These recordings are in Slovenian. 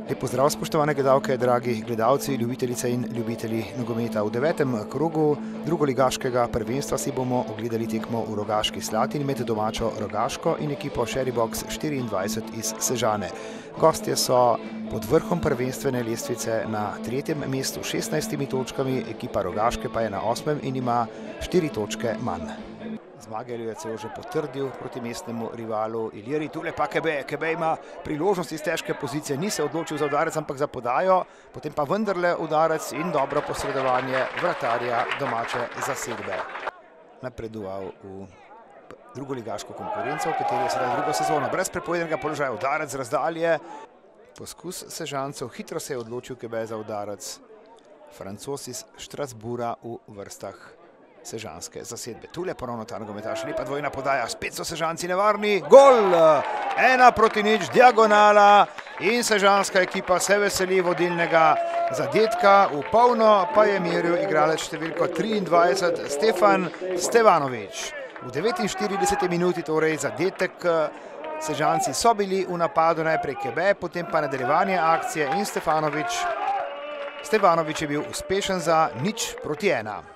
Lep pozdrav, spoštovane gledalke, dragi gledalci, ljubitelice in ljubitelji nogometa. V 9. krogu drugoligaškega prvenstva si bomo ogledali tekmo v Rogaški Slatini med domačo Rogaško in ekipo Sherrybox 24 iz Sežane. Gostje so pod vrhom prvenstvene lestvice na 3. mestu s 16 točkami, ekipa Rogaške pa je na 8. in ima 4 točke manj. Zmagelju je celo že potrdil proti mestnemu rivalu Iliri. Tule pa Kebe ima priložnost iz težke pozicije, ni se odločil za udarec, ampak za podajo, potem pa vendarle udarec in dobro posredovanje vratarja domače zasedbe. Napredoval v drugoligaško konkurenco, v kateri je sedaj drugo sezono. Brez prepovedanega položaja udarec z razdalje. Poskus Sežancev, hitro se je odločil Kebe za udarec. Francoz iz Strasbourga v vrstah sežanske zasedbe. Tule ponovno ta nogometaš, lepa dvojna podaja, spet so Sežanci nevarni, gol! 1-0, diagonala in sežanska ekipa se veseli vodilnega zadetka. V polno pa je meril igralec številko 23 Stefan Stevanovič. V 49. minuti torej zadetek. Sežanci so bili v napadu, najprej Kebe, potem pa nadaljevanje akcije in Stevanovič je bil uspešen za 0-1.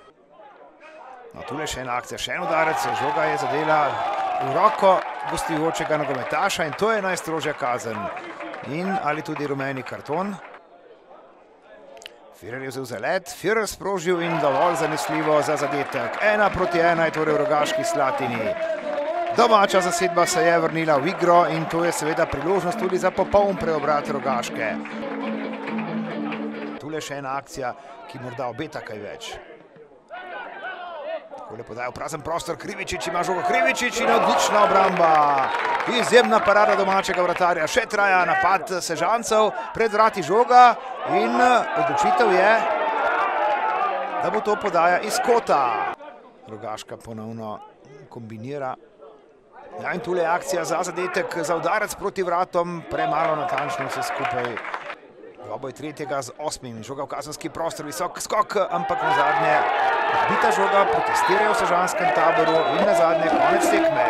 No, tule še ena akcija, še en udarec, žoga je zadela v roko gostujočega nogometaša in to je najstrožja kazen. In ali tudi rumeni karton. Führer je vzel zalet, Führer sprožil in dovolj zanesljivo za zadetek. 1-1 je torej v Rogaški Slatini. Domača zasedba se je vrnila v igro in to je seveda priložnost tudi za popoln preobrat Rogaške. Tule še ena akcija, ki morda obeta kaj več. Takole podaja v prazen prostor, Krivičič ima žogo, Krivičič in odlična obramba. Izjemna parada domačega vratarja, še traja napad Sežancev, pred vrati žoga in odločitev je, da bo to podaja iz kota. Rogaška ponovno kombinira. Ja, in tule je akcija za zadetek, za udarec proti vratom, premalo natančno vse skupaj. Dvoboj tretjega z 8. Žoga v kazenski prostor, visok skok, ampak na zadnje odbita žoga, protestirajo v sežanskem taboru in na zadnje konec tekme.